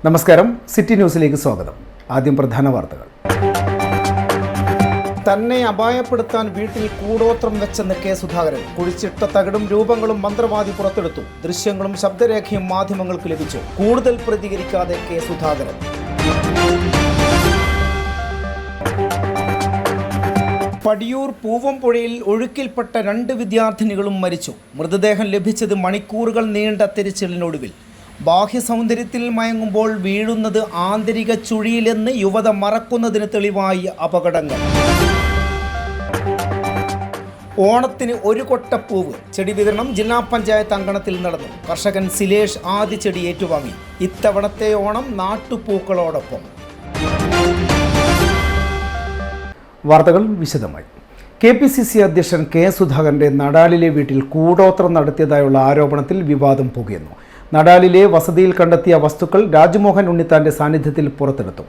നമസ്കാരം, സിറ്റി ന്യൂസിലേക്ക് സ്വാഗതം. ആദ്യം പ്രധാന വാർത്തകൾ. തന്നെ അപായപ്പെടുത്താൻ വീട്ടിൽ കൂടോത്രം വെച്ചെന്ന് കെ സുധാകരൻ. കുഴിച്ചിട്ട തകിടും രൂപങ്ങളും മന്ത്രവാദി പുറത്തെടുത്തു. ദൃശ്യങ്ങളും ശബ്ദരേഖയും മാധ്യമങ്ങൾക്ക് ലഭിച്ചു. കൂടുതൽ പ്രതികരിക്കാതെ കെ സുധാകരൻ. പടിയൂർ പൂവംപുഴയിൽ ഒഴുക്കിൽപ്പെട്ട 2 വിദ്യാർത്ഥിനികളും മരിച്ചു. മൃതദേഹം ലഭിച്ചത് മണിക്കൂറുകൾ നീണ്ട തിരച്ചിലിനൊടുവിൽ. ബാഹ്യ സൗന്ദര്യത്തിൽ മയങ്ങുമ്പോൾ വീഴുന്നത് ആന്തരിക ചുഴിയിലെന്ന് യുവത മറക്കുന്നതിന് തെളിവായി അപകടങ്ങൾ. ഓണത്തിന് ഒരു കൊട്ടപ്പൂവ് ചെടി വിതരണം ജില്ലാ പഞ്ചായത്ത് അങ്കണത്തിൽ നടന്നു. കർഷകൻ സിലേഷ് ആദ്യ ചെടി ഏറ്റുവാങ്ങി. ഇത്തവണത്തെ ഓണം നാട്ടുപൂക്കളോടൊപ്പം. വാർത്തകൾ വിശദമായി. KPCC അധ്യക്ഷൻ കെ സുധാകരന്റെ നടാലിലെ വീട്ടിൽ കൂടോത്രം നടത്തിയതായുള്ള ആരോപണത്തിൽ വിവാദം പുകയുന്നു. നടാലിലെ വസതിയിൽ കണ്ടെത്തിയ വസ്തുക്കൾ രാജ്മോഹൻ ഉണ്ണിത്താന്റെ സാന്നിധ്യത്തിൽ പുറത്തെടുത്തു.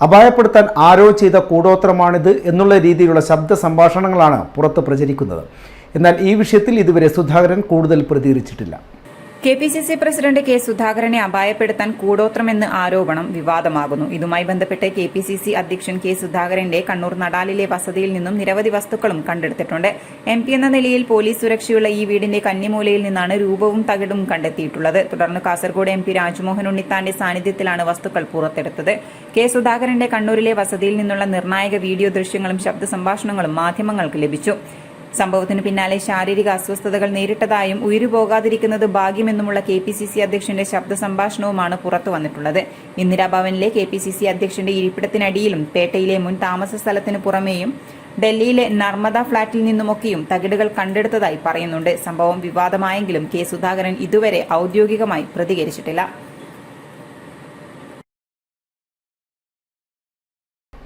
അപായപ്പെടുത്താൻ ആരോ ചെയ്ത കൂടോത്രമാണിത് എന്നുള്ള രീതിയിലുള്ള ശബ്ദ സംഭാഷണങ്ങളാണ് പുറത്ത് പ്രചരിക്കുന്നത്. എന്നാൽ ഈ വിഷയത്തിൽ ഇതുവരെ സുധാകരൻ കൂടുതൽ പ്രതികരിച്ചിട്ടില്ല. KPCC പ്രസിഡന്റ് കെ സുധാകരനെ അപായപ്പെടുത്താൻ കൂടോത്രമെന്ന് ആരോപണം വിവാദമാകുന്നു. ഇതുമായി ബന്ധപ്പെട്ട് KPCC അധ്യക്ഷൻ കെ സുധാകരന്റെ കണ്ണൂർ നടാലിലെ വസതിയിൽ നിന്നും നിരവധി വസ്തുക്കളും കണ്ടെടുത്തിട്ടുണ്ട്. MP എന്ന നിലയിൽ പോലീസ് സുരക്ഷയുള്ള ഈ വീടിന്റെ കന്നിമൂലയിൽ നിന്നാണ് രൂപവും തകിടും കണ്ടെത്തിയിട്ടുള്ളത്. തുടർന്ന് കാസർഗോഡ് MP രാജ്മോഹൻ ഉണ്ണിത്താന്റെ സാന്നിധ്യത്തിലാണ് വസ്തുക്കൾ പുറത്തെടുത്തത്. കെ സുധാകരന്റെ കണ്ണൂരിലെ വസതിയിൽ നിന്നുള്ള നിർണായക വീഡിയോ ദൃശ്യങ്ങളും ശബ്ദ സംഭാഷണങ്ങളും മാധ്യമങ്ങൾക്ക് ലഭിച്ചു. സംഭവത്തിന് പിന്നാലെ ശാരീരിക അസ്വസ്ഥതകൾ നേരിട്ടതായും ഉയരുപോകാതിരിക്കുന്നത് ഭാഗ്യമെന്നുമുള്ള KPCC അധ്യക്ഷന്റെ ശബ്ദ സംഭാഷണവുമാണ് പുറത്തു വന്നിട്ടുള്ളത്. ഇന്ദിരാഭവനിലെ KPCC അധ്യക്ഷന്റെ ഇരിപ്പിടത്തിനടിയിലും പേട്ടയിലെ മുൻ താമസ സ്ഥലത്തിന് പുറമേയും ഡൽഹിയിലെ നർമ്മദ ഫ്ളാറ്റിൽ നിന്നുമൊക്കെയും തകിടുകൾ കണ്ടെടുത്തതായി പറയുന്നുണ്ട്. സംഭവം വിവാദമായെങ്കിലും കെ സുധാകരൻ ഇതുവരെ ഔദ്യോഗികമായി പ്രതികരിച്ചിട്ടില്ല.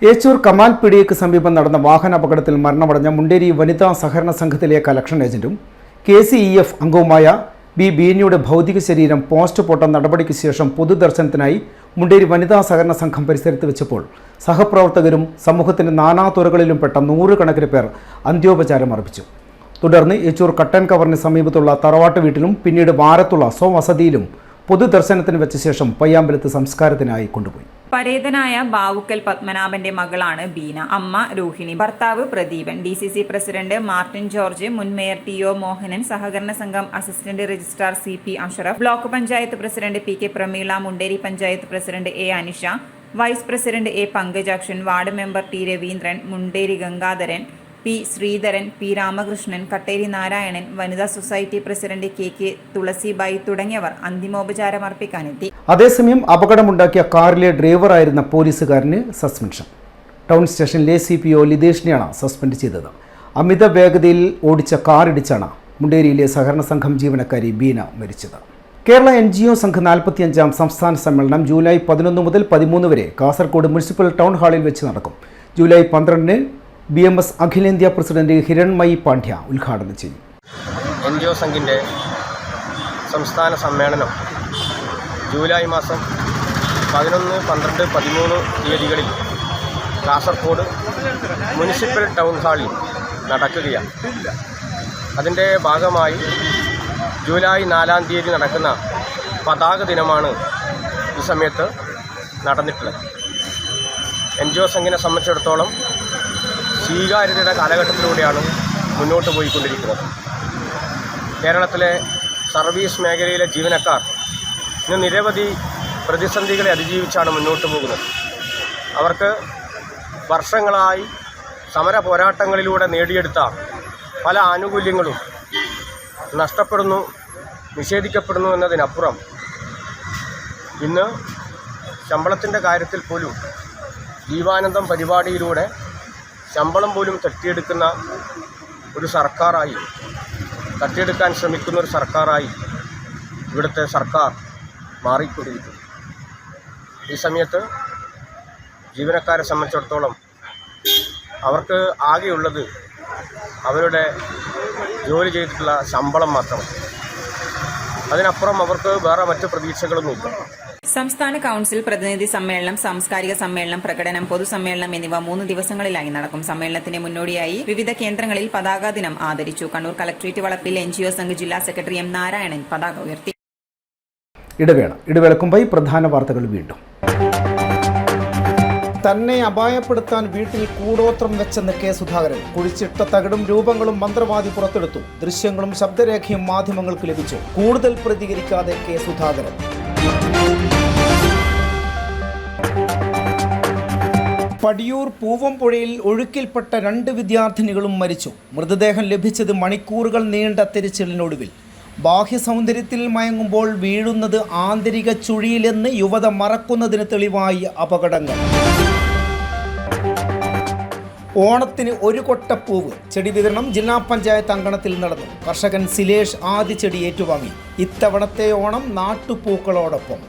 ഏച്ചൂർ കമാൽ പീടിയയ്ക്ക് സമീപം നടന്ന വാഹനാപകടത്തിൽ മരണമടഞ്ഞ മുണ്ടേരി വനിതാ സഹകരണ സംഘത്തിലെ കളക്ഷൻ ഏജന്റും KCEF അംഗവുമായ ബീനിയുടെ ഭൗതിക ശരീരം പോസ്റ്റ്മോർട്ടം നടപടിക്ക് ശേഷം പൊതുദർശനത്തിനായി മുണ്ടേരി വനിതാ സഹകരണ സംഘം പരിസരത്ത് വെച്ചപ്പോൾ സഹപ്രവർത്തകരും സമൂഹത്തിന്റെ നാനാതുറകളിലും പെട്ട 100 കണക്കിന് പേർ അന്ത്യോപചാരം അർപ്പിച്ചു. തുടർന്ന് ഏച്ചൂർ കട്ടൻ കവറിന് സമീപത്തുള്ള തറവാട്ട് വീട്ടിലും പിന്നീട് വാരത്തുള്ള സ്വവസതിയിലും പൊതുദർശനത്തിന് വെച്ച ശേഷം പയ്യാമ്പലത്ത് സംസ്കാരത്തിനായി കൊണ്ടുപോയി. പരേതനായ ബാവുക്കൽ പത്മനാഭന്റെ മകളാണ് ബീന. അമ്മ രോഹിണി, ഭർത്താവ് Pradeepan, DCC president Martin George, മുൻ മേയർ TO മോഹനൻ, സഹകരണ സംഘം assistant registrar CP Ashraf, block panchayat president PK Prameela, Munderi panchayat president A Anisha, vice president A Pankajakshan, ward member T Raveendran, Munderi Gangadharan, P Sreedharan, P Ramakrishnan, Katteri Narayanan, വനിതാ സൊസൈറ്റി പ്രസിഡന്റ് KK തുളസിബായി തുടങ്ങിയവർ അന്തിമോപചാരം അർപ്പിക്കാനെത്തി. അതേസമയം അപകടമുണ്ടാക്കിയ കാറിലെ ഡ്രൈവറായിരുന്ന പോലീസുകാരന് സസ്പെൻഷൻ. ടൗൺ സ്റ്റേഷനിലെ CPO ലിതേഷിനെയാണ് സസ്പെൻഡ് ചെയ്തത്. അമിത വേഗതയിൽ ഓടിച്ച കാറിടിച്ചാണ് മുണ്ടേരിയിലെ സഹകരണ സംഘം ജീവനക്കാരി ബീന മരിച്ചത്. കേരള NGO സംഘ് 45-ാം സംസ്ഥാന സമ്മേളനം ജൂലൈ 11 മുതൽ 13 വരെ കാസർഗോഡ് മുനിസിപ്പൽ ടൗൺ ഹാളിൽ വെച്ച് നടക്കും. ജൂലൈ 12-ന് BMS അഖിലേന്ത്യാ പ്രസിഡന്റ് ഹിരൺമയി പാണ്ഡ്യ ഉദ്ഘാടനം ചെയ്യും. NGO സംഘിൻ്റെ സംസ്ഥാന സമ്മേളനം ജൂലൈ മാസം 11, 12, 13 തീയതികളിൽ കാസർഗോഡ് മുനിസിപ്പൽ ടൗൺ ഹാളിൽ നടക്കുകയാണ്. അതിൻ്റെ ഭാഗമായി ജൂലൈ 4-ാം തീയതി നടക്കുന്ന പതാക ദിനമാണ് ഈ സമയത്ത് നടന്നിട്ടുള്ളത്. NGO സംഘിനെ സംബന്ധിച്ചിടത്തോളം സ്വീകാര്യതയുടെ കാലഘട്ടത്തിലൂടെയാണ് മുന്നോട്ട് പോയിക്കൊണ്ടിരിക്കുന്നത്. കേരളത്തിലെ സർവീസ് മേഖലയിലെ ജീവനക്കാർ ഇന്ന് നിരവധി പ്രതിസന്ധികളെ അതിജീവിച്ചാണ് മുന്നോട്ട് പോകുന്നത്. അവർക്ക് വർഷങ്ങളായി സമര പോരാട്ടങ്ങളിലൂടെ നേടിയെടുത്ത പല ആനുകൂല്യങ്ങളും നഷ്ടപ്പെടുന്നു, നിഷേധിക്കപ്പെടുന്നു എന്നതിനപ്പുറം ഇന്ന് ശമ്പളത്തിൻ്റെ കാര്യത്തിൽ പോലും ജീവാനന്ദം പരിപാടിയിലൂടെ ശമ്പളം പോലും തട്ടിയെടുക്കുന്ന ഒരു സർക്കാരായി, തട്ടിയെടുക്കാൻ ശ്രമിക്കുന്ന ഒരു സർക്കാരായി ഇവിടുത്തെ സർക്കാർ മാറിക്കൊണ്ടിരിക്കുന്നു. ഈ സമയത്ത് ജീവനക്കാരെ സംബന്ധിച്ചിടത്തോളം അവർക്ക് ആകെയുള്ളത് അവരുടെ ജോലി ചെയ്തിട്ടുള്ള ശമ്പളം മാത്രമാണ്. അതിനപ്പുറം അവർക്ക് വേറെ മറ്റ് പ്രതീക്ഷകളൊന്നുമില്ല. സംസ്ഥാന കൌൺസിൽ പ്രതിനിധി സമ്മേളനം, സാംസ്കാരിക സമ്മേളനം, പ്രകടനം, പൊതുസമ്മേളനം എന്നിവ 3 ദിവസങ്ങളിലായി നടക്കും. സമ്മേളനത്തിന് മുന്നോടിയായി വിവിധ കേന്ദ്രങ്ങളിൽ പതാക ദിനം ആദരിച്ചു. കണ്ണൂർ കളക്ടറേറ്റ് വളപ്പിൽ NGO സംഘ് ജില്ലാ സെക്രട്ടറി M നാരായണൻ പതാക ഉയർത്തി. ഇടവേളക്കുമ്പായി പ്രധാന വാർത്തകൾ വീണ്ടും. തന്നെ അപായപ്പെടുത്താൻ വീട്ടിൽ കൂടോത്രം വെച്ചെന്ന് കെ സുധാകരൻ. കുഴിച്ചിട്ട തകിടും രൂപങ്ങളും മന്ത്രവാദി പുറത്തെടുത്തു. ദൃശ്യങ്ങളും ശബ്ദരേഖയും മാധ്യമങ്ങൾക്ക് ലഭിച്ചു. കൂടുതൽ പ്രതികരിക്കാതെ കെ സുധാകരൻ. പടിയൂർ പൂവംപുഴയിൽ ഒഴുക്കിൽപ്പെട്ട 2 വിദ്യാർത്ഥിനികളും മരിച്ചു. മൃതദേഹം ലഭിച്ചത് മണിക്കൂറുകൾ നീണ്ട തിരച്ചിലിനൊടുവിൽ. ബാഹ്യ സൗന്ദര്യത്തിൽ മയങ്ങുമ്പോൾ വീഴുന്നത് ആന്തരിക ചുഴിയിലെന്ന് യുവത മറക്കുന്നതിന് തെളിവായി അപകടങ്ങൾ. ഓണത്തിന് ഒരു കൊട്ടപ്പൂവ് ചെടി വിതരണം ജില്ലാ പഞ്ചായത്ത് അങ്കണത്തിൽ നടന്നു. കർഷകൻ സിലേഷ് ആദ്യ ചെടി ഏറ്റുവാങ്ങി. ഇത്തവണത്തെ ഓണം നാട്ടുപൂക്കളോടൊപ്പം.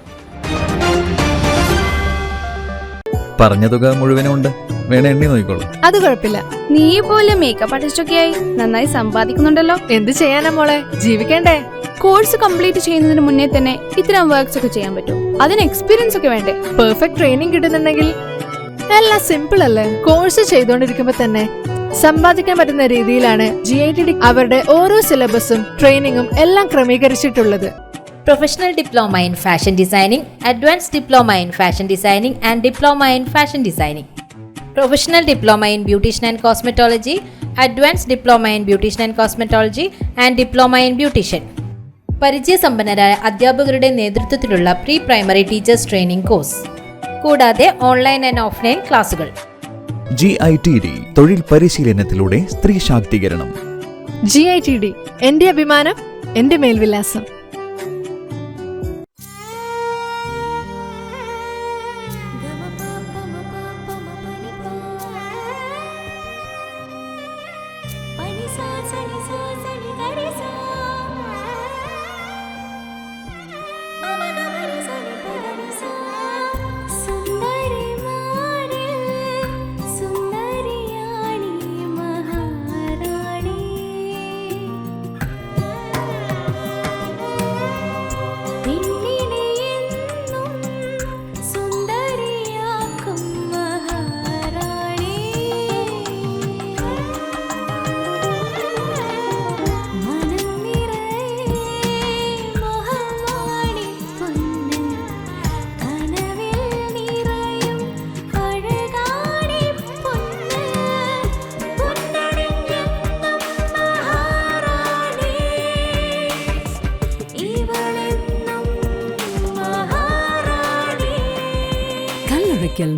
പറഞ്ഞ തുക മുഴുവനും ഉണ്ട്, വേണേ എണ്ണി നോക്കിക്കോളൂ. അത് കുഴപ്പമില്ല. നീ പോലെ മേക്കപ്പ് ആർട്ടിസ്റ്റൊക്കെയായി നന്നായി സമ്പാദിക്കുന്നുണ്ടല്ലോ. എന്ത് ചെയ്യാനാ മോളെ, ജീവിക്കണ്ടേ? കോഴ്സ് കംപ്ലീറ്റ് ചെയ്യുന്നതിന് മുന്നേ തന്നെ ഇത്തരം വർക്ക്സ് ഒക്കെ ചെയ്യാൻ പറ്റും. അതിന് എക്സ്പീരിയൻസ് ഒക്കെ വേണ്ടേ? പെർഫെക്റ്റ് ട്രെയിനിങ് കിട്ടുന്നുണ്ടെങ്കിൽ എല്ലാം സിമ്പിൾ അല്ലേ? കോഴ്സ് ചെയ്തുകൊണ്ടിരിക്കുമ്പോ തന്നെ സമ്പാദിക്കാൻ പറ്റുന്ന രീതിയിലാണ് GITD അവരുടെ ഓരോ സിലബസും ട്രെയിനിങ്ങും എല്ലാം ക്രമീകരിച്ചിട്ടുള്ളത്. Professional Diploma in Fashion Designing, Advanced Diploma in Fashion Designing and Diploma in Fashion Designing. Professional Diploma in Beautician and Cosmetology, Advanced Diploma in Beautician and Cosmetology and Diploma in Beautician. പരിചയസമ്പന്നരായ അധ്യാപകരുടെ നേതൃത്വത്തിലുള്ള pre primary teachers training course, കൂടാതെ online and offline ക്ലാസുകൾ. GITD തൊഴിൽ പരിശീലനത്തിലൂടെ സ്ത്രീ ശാക്തീകരണം. GITD എന്റെ അഭിമാനം, എന്റെ മേൽവിലാസം.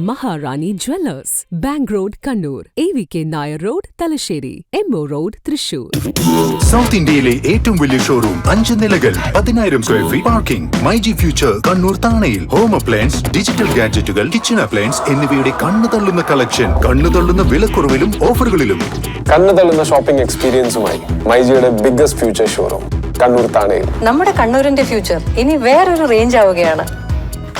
Maharani Jewellers, Bank Road, Kannur, AVK Nair Road, Talasheri, MO Road, Thrissur. South ഇന്ത്യയിലെ ഏറ്റവും വലിയ ഷോറൂം, 5 നിലകൾ, 10,000 square feet parking. MyG future Kannur താണയിൽ. ഹോം അപ്ലയൻസ്, ഡിജിറ്റൽ ഗാഡ്ജറ്റുകൾ, കിച്ചൺ അപ്ലയൻസ് എന്നിവയുടെ കണ്ണുതള്ളുന്ന കളക്ഷൻ, കണ്ണുതള്ളുന്ന വിലക്കുറവിലും ഓഫറുകളിലും. കണ്ണുതള്ളുന്ന ഷോപ്പിംഗ് എക്സ്പീരിയൻസുമായി മൈജിയുടെ ബിഗ്ഗസ്റ്റ് ഫ്യൂച്ചർ ഷോറൂം കണ്ണൂർ താണയിൽ. നമ്മുടെ കണ്ണൂരിന്റെ ഫ്യൂച്ചർ ഇനി വേറൊരു റേഞ്ച് ആവുകയാണ്.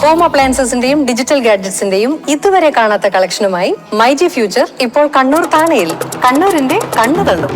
ഹോം അപ്ലയൻസസിന്റെയും ഡിജിറ്റൽ ഗാഡ്ജറ്റ്സിന്റെയും ഇതുവരെ കാണാത്ത കളക്ഷനുമായി മൈജി ഫ്യൂച്ചർ ഇപ്പോൾ കണ്ണൂർ താണയിൽ. കണ്ണൂരിന്റെ കണ്ണുതള്ളും.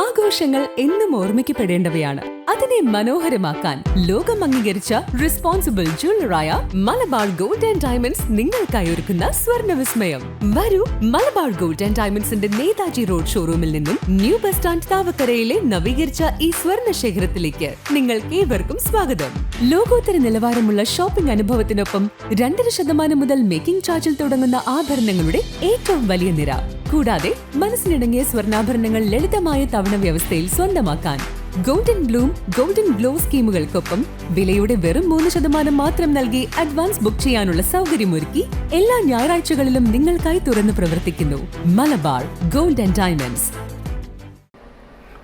ആഘോഷങ്ങൾ എന്നും ഓർമ്മിക്കപ്പെടേണ്ടവയാണ്. അതിനെ മനോഹരമാക്കാൻ ലോകം അംഗീകരിച്ച റെസ്പോൺസിബിൾ ജ്വല്ലറായ മലബാർ ഗോൾഡ് ആൻഡ് ഡയമണ്ട്സ് നിങ്ങൾക്കായി ഒരുക്കുന്ന സ്വർണ്ണ വിസ്മയം. വരൂ, മലബാർ ഗോൾഡ് ആൻഡ് ഡയമണ്ട്സിന്റെ നേതാജി റോഡ് ഷോറൂമിൽ നിന്നും ന്യൂ ബസ് സ്റ്റാൻഡ് താവക്കരയിലെ നവീകരിച്ച ഈ സ്വർണ്ണ ശേഖരത്തിലേക്ക് നിങ്ങൾക്ക് ഏവർക്കും സ്വാഗതം. ലോകോത്തര നിലവാരമുള്ള ഷോപ്പിംഗ് അനുഭവത്തിനൊപ്പം 2% മുതൽ മേക്കിംഗ് ചാർജിൽ തുടങ്ങുന്ന ആഭരണങ്ങളുടെ ഏറ്റവും വലിയ നിര, കൂടാതെ മനസ്സിനിണങ്ങിയ സ്വർണ്ണാഭരണങ്ങൾ ലളിതമായ തവണ വ്യവസ്ഥയിൽ സ്വന്തമാക്കാൻ ഗോൾഡൻ ബ്ലൂം, ഗോൾഡൻ ഗ്ലോ സ്കീമുകൾക്കൊപ്പം വിലയുടെ വെറും 3% മാത്രം നൽകി അഡ്വാൻസ് ബുക്ക് ചെയ്യാനുള്ള സൗകര്യമൊരുക്കി എല്ലാ ഞായറാഴ്ചകളിലും നിങ്ങൾക്കായി തുറന്നു പ്രവർത്തിക്കുന്നു മലബാർ ഗോൾഡ് ആൻഡ് ഡയമണ്ട്സ്.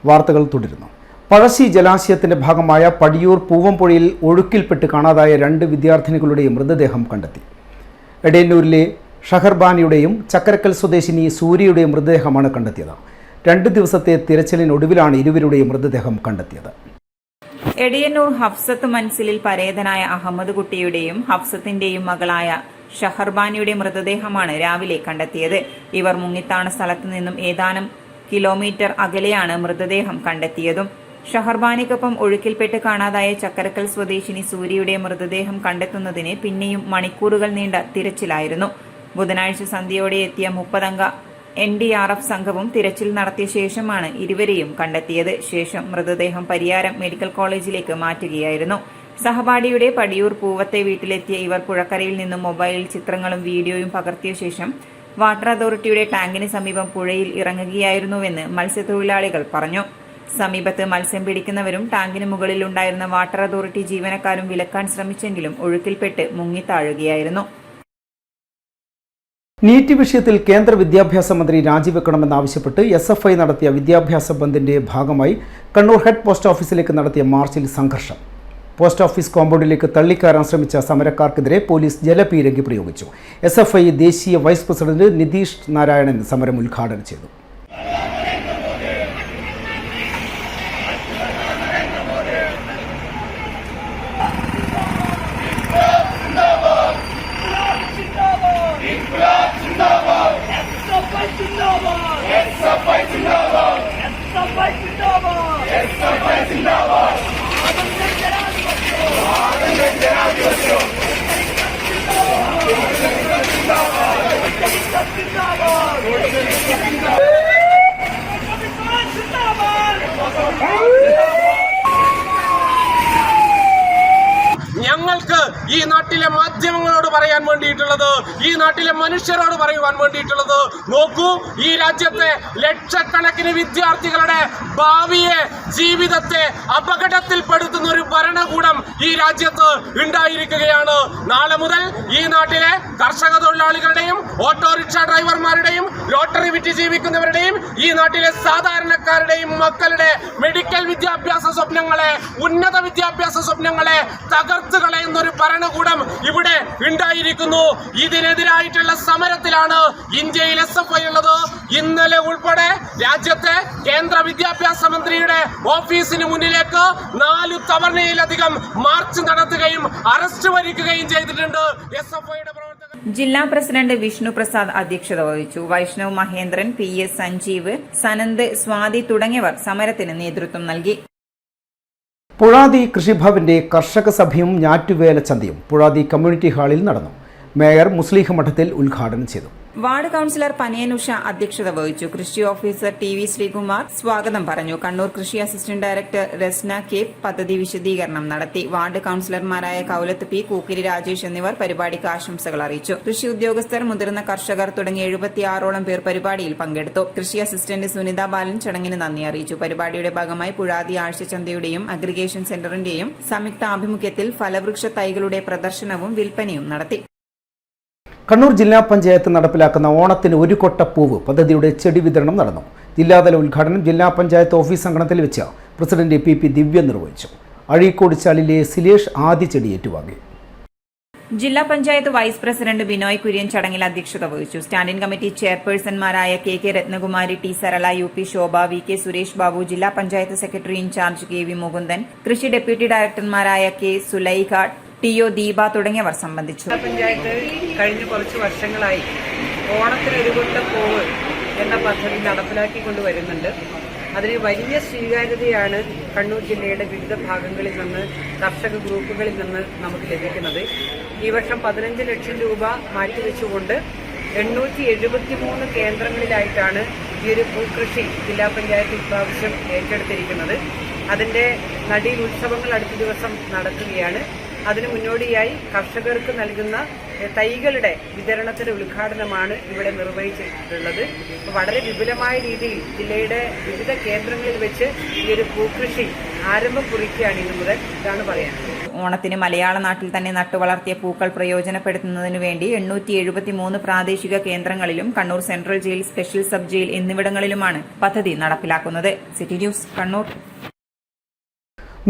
വാർത്തകൾ തുടരുന്നു. പഴശ്ശി ജലാശയത്തിന്റെ ഭാഗമായ പടിയൂർ പൂവംപുഴയിൽ ഒഴുക്കിൽപ്പെട്ട് കാണാതായ 2 വിദ്യാർത്ഥിനികളുടെയും മൃതദേഹം കണ്ടെത്തി. എടയന്നൂരിലെ ഷഹർബാനിയുടെയും ചക്കരക്കൽ സ്വദേശിനി സൂര്യയുടെയും മൃതദേഹമാണ് കണ്ടെത്തിയത്. 2 ദിവസത്തെ തിരച്ചിലിനൊടുവിലാണ് ഇരുവരുടെയും മൃതദേഹം കണ്ടെത്തിയത്. എടയന്നൂർ ഹഫ്സത്ത് മൻസിലിൽ പരേതനായ അഹമ്മദ് കുട്ടിയുടെയും ഹഫ്സത്തിന്റെയും മകളായ ഷഹർബാനിയുടെ മൃതദേഹമാണ് രാവിലെ കണ്ടെത്തിയത്. ഇവർ മുങ്ങിത്താണ സ്ഥലത്തു നിന്നും ഏതാനും കിലോമീറ്റർ അകലെയാണ് മൃതദേഹം കണ്ടെത്തിയതും. ഷഹർബാനിക്കൊപ്പം ഒഴുക്കിൽപ്പെട്ട് കാണാതായ ചക്കരക്കൽ സ്വദേശിനി സൂര്യയുടെ മൃതദേഹം കണ്ടെത്തുന്നതിന് പിന്നെയും മണിക്കൂറുകൾ നീണ്ട തിരച്ചിലായിരുന്നു. ബുധനാഴ്ച സന്ധ്യയോടെ എത്തിയ 30-അംഗ NDRF സംഘവും തിരച്ചിൽ നടത്തിയ ശേഷമാണ് ഇരുവരെയും കണ്ടെത്തിയത്. ശേഷം മൃതദേഹം പരിയാരം മെഡിക്കൽ കോളേജിലേക്ക് മാറ്റുകയായിരുന്നു. സഹപാഠിയുടെ പടിയൂർ പൂവത്തെ വീട്ടിലെത്തിയ ഇവർ പുഴക്കരയിൽ നിന്നും മൊബൈലിൽ ചിത്രങ്ങളും വീഡിയോയും പകർത്തിയ ശേഷം വാട്ടർ അതോറിറ്റിയുടെ ടാങ്കിന് സമീപം പുഴയിൽ ഇറങ്ങുകയായിരുന്നുവെന്ന് മത്സ്യത്തൊഴിലാളികൾ പറഞ്ഞു. സമീപത്ത് മത്സ്യം പിടിക്കുന്നവരും ടാങ്കിന് മുകളിലുണ്ടായിരുന്ന വാട്ടർ അതോറിറ്റി ജീവനക്കാരും വിലക്കാൻ ശ്രമിച്ചെങ്കിലും ഒഴുക്കിൽപ്പെട്ട് മുങ്ങിത്താഴുകയായിരുന്നു. നീറ്റ് വിഷയത്തിൽ കേന്ദ്ര വിദ്യാഭ്യാസ മന്ത്രി രാജിവെക്കണമെന്നാവശ്യപ്പെട്ട് SFI നടത്തിയ വിദ്യാഭ്യാസ ബന്ദിന്റെ ഭാഗമായി കണ്ണൂർ ഹെഡ് പോസ്റ്റ് ഓഫീസിലേക്ക് നടത്തിയ മാർച്ചിൽ സംഘർഷം. പോസ്റ്റ് ഓഫീസ് കോമ്പൗണ്ടിലേക്ക് തള്ളിക്കയറാൻ ശ്രമിച്ച സമരക്കാർക്കെതിരെ പോലീസ് ജലപീരങ്കി പ്രയോഗിച്ചു. SFI ദേശീയ വൈസ് പ്രസിഡന്റ് നിതീഷ് നാരായണൻ സമരം ഉദ്ഘാടനം ചെയ്തു. ഞങ്ങൾക്ക് ഈ നാട്ടിലെ മാധ്യമങ്ങളോട് പറയാൻ വേണ്ടിയിട്ടുള്ളത്, ഈ നാട്ടിലെ മനുഷ്യരോട് പറയുവാൻ വേണ്ടിയിട്ടുള്ളത്, നോക്കൂ, ഈ രാജ്യത്തെ ലക്ഷക്കണക്കിന് വിദ്യാർത്ഥികളുടെ ഭാവിയെ, ജീവിതത്തെ അപകടത്തിൽപ്പെടുത്തുന്ന ഒരു ഭരണകൂടം ഈ രാജ്യത്ത് ഉണ്ടായിരിക്കുകയാണ്. നാളെ മുതൽ ഈ നാട്ടിലെ കർഷക തൊഴിലാളികളുടെയും ഓട്ടോറിക്ഷ ഡ്രൈവർമാരുടെയും ലോട്ടറി വിറ്റ് ജീവിക്കുന്നവരുടെയും ഈ നാട്ടിലെ സാധാരണക്കാരുടെയും മക്കളുടെ മെഡിക്കൽ വിദ്യാഭ്യാസ സ്വപ്നങ്ങളെ, ഉന്നത വിദ്യാഭ്യാസ സ്വപ്നങ്ങളെ തകർത്ത് കളയുന്ന ഒരു ഭരണകൂടം ഇവിടെ ഉണ്ടായിരിക്കുന്നു. ഇതിനെതിരായിട്ടുള്ള സമരത്തിലാണ് ഇന്ത്യയിൽ SFI ഉള്ളത്. ഇന്നലെ ഉൾപ്പെടെ രാജ്യത്തെ കേന്ദ്ര വിദ്യാഭ്യാസ മന്ത്രിയുടെ ഓഫീസിന് മുന്നിലേക്ക് 4 തവണയിലധികം മാർച്ച് നടത്തുകയും അറസ്റ്റ് വരിക്കുകയും ചെയ്തിട്ടുണ്ട് SFIയുടെ പ്രവർത്തകർ. ജില്ലാ പ്രസിഡന്റ് വിഷ്ണു പ്രസാദ് അധ്യക്ഷത വഹിച്ചു. വൈഷ്ണവ് മഹേന്ദ്രൻ, PS സഞ്ജീവ്, സനന്ദ്, സ്വാതി തുടങ്ങിയവർ സമരത്തിന് നേതൃത്വം നൽകി. പുഴാതി കൃഷിഭവന്റെ കർഷക സഭയും ഞാറ്റുവേല ചന്തയും പുഴാതി കമ്മ്യൂണിറ്റി ഹാളിൽ നടന്നു. മേയർ മുസ്ലിഹ് മഠത്തിൽ ഉദ്ഘാടനം ചെയ്തു. വാർഡ് കൌൺസിലർ പനയനുഷ അധ്യക്ഷത വഹിച്ചു. കൃഷി ഓഫീസർ TV ശ്രീകുമാർ സ്വാഗതം പറഞ്ഞു. കണ്ണൂർ കൃഷി അസിസ്റ്റന്റ് ഡയറക്ടർ രസ്ന കെ പദ്ധതി വിശദീകരണം നടത്തി. വാർഡ് കൌൺസിലർമാരായ കൌലത്ത് P, കൂക്കിരി രാജേഷ് എന്നിവർ പരിപാടിക്ക് ആശംസകൾ അറിയിച്ചു. കൃഷി ഉദ്യോഗസ്ഥർ, മുതിർന്ന കർഷകർ തുടങ്ങി 76ഓളം പേർ പരിപാടിയിൽ പങ്കെടുത്തു. കൃഷി അസിസ്റ്റന്റ് സുനിത ബാലൻ ചടങ്ങിന് നന്ദി അറിയിച്ചു. പരിപാടിയുടെ ഭാഗമായി പുഴാതി ആഴ്ചച്ചന്തയുടെയും അഗ്രിഗേഷൻ സെന്ററിന്റെയും സംയുക്ത ആഭിമുഖ്യത്തിൽ ഫലവൃക്ഷ തൈകളുടെ പ്രദർശനവും വിൽപ്പനയും നടത്തി. കണ്ണൂർ ജില്ലാ പഞ്ചായത്ത് നടപ്പിലാക്കുന്ന ഓണത്തിന് ഒരു കൊട്ട പൂവ് പദ്ധതിയുടെ ചെടി വിതരണം നടന്നു. ജില്ലാതല ഉദ്ഘാടനം ജില്ലാ പഞ്ചായത്ത് ഓഫീസ് അങ്കണത്തിൽ വെച്ച് പ്രസിഡന്റ് PP ദിവ്യ നിർവഹിച്ചു. അഴീക്കോട് ചാലിലെ സിലേഷ് ആദ്യ ചെടി ഏറ്റുവാങ്ങി. ജില്ലാ പഞ്ചായത്ത് വൈസ് പ്രസിഡന്റ് ബിനോയ് കുര്യൻ ചടങ്ങിൽ അധ്യക്ഷത വഹിച്ചു. സ്റ്റാൻഡിംഗ് കമ്മിറ്റി ചെയർപേഴ്സൺമാരായ KK Ratnakumari, T Sarala, UP Shobha, VK Suresh Babu, ജില്ലാ panchayat secretary in charge KV Mukundan, കൃഷി ഡെപ്യൂട്ടി ഡയറക്ടർമാരായ K സുലൈഖ, TO ദീപ തുടങ്ങിയവർ സംബന്ധിച്ചു. പഞ്ചായത്ത് കഴിഞ്ഞ കുറച്ച് വർഷങ്ങളായി ഓണത്തിനൊരു കൊട്ട പൂവ് എന്ന പദ്ധതി നടപ്പിലാക്കിക്കൊണ്ടുവരുന്നുണ്ട്. അതിന് വലിയ സ്വീകാര്യതയാണ് കണ്ണൂർ ജില്ലയുടെ വിവിധ ഭാഗങ്ങളിൽ നിന്ന്, കർഷക ഗ്രൂപ്പുകളിൽ നിന്ന് നമുക്ക് ലഭിക്കുന്നത്. ഈ വർഷം 15 ലക്ഷം രൂപ മാറ്റിവെച്ചുകൊണ്ട് 873 കേന്ദ്രങ്ങളിലായിട്ടാണ് ഈ ഒരു പൂക്കൃഷി ജില്ലാ പഞ്ചായത്ത് ഇപ്രാവശ്യം ഏറ്റെടുത്തിരിക്കുന്നത്. അതിന്റെ നടീൽ ഉത്സവങ്ങൾ അടുത്ത ദിവസം നടക്കുകയാണ്. അതിനു മുന്നോടിയായി കർഷകർക്ക് നൽകുന്ന തൈകളുടെ വിതരണത്തിന്റെ ഉദ്ഘാടനമാണ് ഇവിടെ നിർവഹിച്ചിട്ടുള്ളത്. വളരെ വിപുലമായ രീതിയിൽ ജില്ലയുടെ വിവിധ കേന്ദ്രങ്ങളിൽ വെച്ച് ഈ ഒരു പൂക്കൃഷി ആരംഭം കുറിക്കുകയാണ് ഇന്നു മുതൽ. ഇതാണ് പറയാനുള്ളത്. ഓണത്തിന് മലയാള നാട്ടിൽ തന്നെ നട്ടുവളർത്തിയ പൂക്കൾ പ്രയോജനപ്പെടുത്തുന്നതിനു വേണ്ടി 873 പ്രാദേശിക കേന്ദ്രങ്ങളിലും Kannur central jail, special sub jail എന്നിവിടങ്ങളിലുമാണ് പദ്ധതി നടപ്പിലാക്കുന്നത്. City news, Kannur.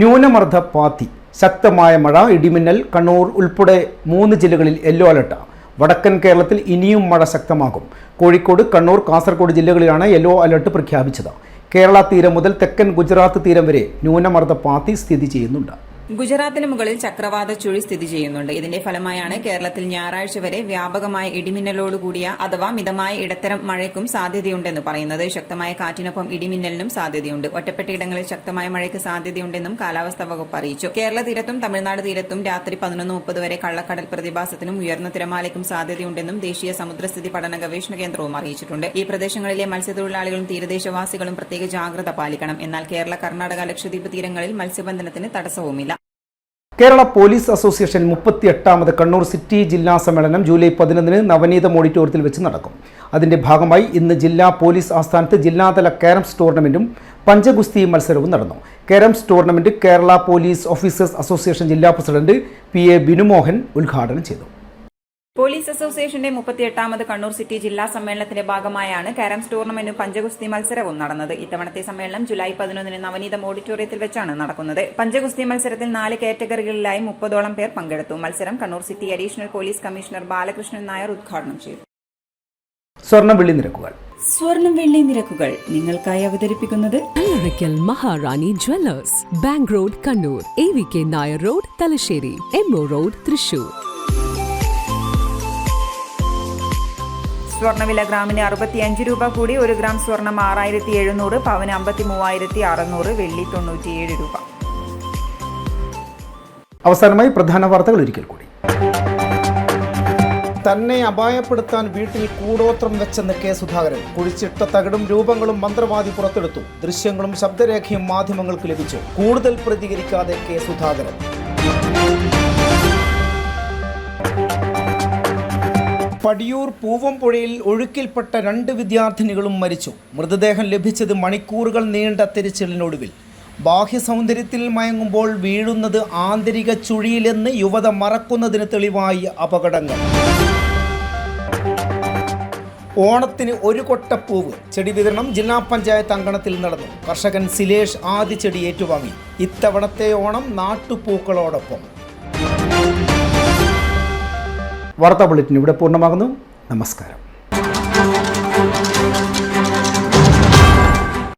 ന്യൂനമർദ്ദ പാത്തി, ശക്തമായ മഴ, ഇടിമിന്നൽ. കണ്ണൂർ ഉൾപ്പെടെ 3 ജില്ലകളിൽ യെല്ലോ അലർട്ട്. വടക്കൻ കേരളത്തിൽ ഇനിയും മഴ ശക്തമാകും. കോഴിക്കോട്, കണ്ണൂർ, കാസർഗോഡ് ജില്ലകളിലാണ് യെല്ലോ അലർട്ട് പ്രഖ്യാപിച്ചത്. കേരള തീരം മുതൽ തെക്കൻ ഗുജറാത്ത് തീരം വരെ ന്യൂനമർദ്ദ പാത്തി സ്ഥിതി ചെയ്യുന്നുണ്ട്. ഗുജറാത്തിന് മുകളിൽ ചക്രവാത ചുഴി സ്ഥിതി ചെയ്യുന്നുണ്ട്. ഇതിന്റെ ഫലമായാണ് കേരളത്തിൽ ഞായറാഴ്ച വരെ വ്യാപകമായ ഇടിമിന്നലോടുകൂടിയ അഥവാ മിതമായ ഇടത്തരം മഴയ്ക്കും സാധ്യതയുണ്ടെന്ന് പറയുന്നത്. ശക്തമായ കാറ്റിനൊപ്പം ഇടിമിന്നലിനും സാധ്യതയുണ്ട്. ഒറ്റപ്പെട്ട ഇടങ്ങളിൽ ശക്തമായ മഴയ്ക്ക് സാധ്യതയുണ്ടെന്നും കാലാവസ്ഥാ വകുപ്പ് അറിയിച്ചു. കേരള തീരത്തും തമിഴ്നാട് തീരത്തും രാത്രി 11:30 വരെ കള്ളക്കടൽ പ്രതിഭാസത്തിനും ഉയർന്ന തിരമാലയ്ക്കും സാധ്യതയുണ്ടെന്നും ദേശീയ സമുദ്രസ്ഥിതി പഠന ഗവേഷണ കേന്ദ്രവും അറിയിച്ചിട്ടുണ്ട്. ഈ പ്രദേശങ്ങളിലെ മത്സ്യത്തൊഴിലാളികളും തീരദേശവാസികളും പ്രത്യേക ജാഗ്രത പാലിക്കണം. എന്നാൽ കേരള, കർണാടക, ലക്ഷദ്വീപ് തീരങ്ങളിൽ മത്സ്യബന്ധനത്തിന് തടസ്സവുമില്ല. കേരള പോലീസ് അസോസിയേഷൻ 38ാമത് കണ്ണൂർ സിറ്റി ജില്ലാ സമ്മേളനം ജൂലൈ 11 നവനീതം ഓഡിറ്റോറിയത്തിൽ വെച്ച് നടക്കും. അതിന്റെ ഭാഗമായി ഇന്ന് ജില്ലാ പോലീസ് ആസ്ഥാനത്ത് ജില്ലാതല കാരംസ് ടൂർണമെന്റും പഞ്ചഗുസ്തി മത്സരവും നടന്നു. Carroms tournament Kerala police officers association ജില്ലാ പ്രസിഡന്റ് PA ബിനുമോഹൻ ഉദ്ഘാടനം ചെയ്തു. പോലീസ് അസോസിയേഷന്റെ 38ാമത് കണ്ണൂർ സിറ്റി ജില്ലാ സമ്മേളനത്തിന്റെ ഭാഗമായാണ് കാരംസ് ടൂർണമെന്റും പഞ്ചഗുസ്തി മത്സരവും നടന്നത്. ഇത്തവണത്തെ സമ്മേളനം ജൂലൈ 11 നവനീതം ഓഡിറ്റോറിയത്തിൽ വെച്ചാണ് നടക്കുന്നത്. പഞ്ചഗുസ്തി മത്സരത്തിൽ 4 കാറ്റഗറികളിലായി 30ഓളം പേർ പങ്കെടുത്തു. മത്സരം Kannur city additional police commissioner Balakrishnan Nair ഉദ്ഘാടനം ചെയ്തു. സ്വർണം വെള്ളി നിരക്കുകൾ നിങ്ങൾക്കായി അവതരിപ്പിക്കുന്നത് Maharani jewellers, bank road Kannur, AVK Nair road Thalassery, MO road Thrissur. സ്വർണ്ണവില ഗ്രാമിന് 65 രൂപ കൂടി. 1 ഗ്രാം സ്വർണം 6700, പവന് 53,600, വെള്ളി 97 രൂപ. അവസാനമായി പ്രധാന വാർത്തകൾ ഒരിക്കൽ കൂടി. തന്നെ അപായപ്പെടുത്താൻ വീട്ടിൽ കൂടോത്രം വെച്ചെന്ന് കെ സുധാകരൻ. കുഴിച്ചിട്ട തകിടും രൂപങ്ങളും മന്ത്രവാദി പുറത്തെടുത്തു. ദൃശ്യങ്ങളും ശബ്ദരേഖയും മാധ്യമങ്ങൾക്ക് ലഭിച്ചു. കൂടുതൽ പ്രതികരിക്കാതെ കെ സുധാകരൻ. പടിയൂർ പൂവംപുഴയിൽ ഒഴുക്കിൽപ്പെട്ട 2 വിദ്യാർത്ഥിനികളും മരിച്ചു. മൃതദേഹം ലഭിച്ചത് മണിക്കൂറുകൾ നീണ്ട തിരച്ചിലിനൊടുവിൽ. ബാഹ്യ സൗന്ദര്യത്തിൽ മയങ്ങുമ്പോൾ വീഴുന്നത് ആന്തരിക ചുഴിയിലെന്ന് യുവത മറക്കുന്നതിന് തെളിവായി അപകടങ്ങൾ. ഓണത്തിന് 1 കൊട്ടപ്പൂവ് ചെടി വിതരണം ജില്ലാ പഞ്ചായത്ത് അങ്കണത്തിൽ നടന്നു. കർഷകൻ സിലേഷ് ആദ്യ ചെടി ഏറ്റുവാങ്ങി. ഇത്തവണത്തെ ഓണം നാട്ടുപൂക്കളോടൊപ്പം. വാർത്താ ബുള്ളറ്റിൻ ഇവിടെ പൂർണ്ണമാകുന്നു. നമസ്കാരം.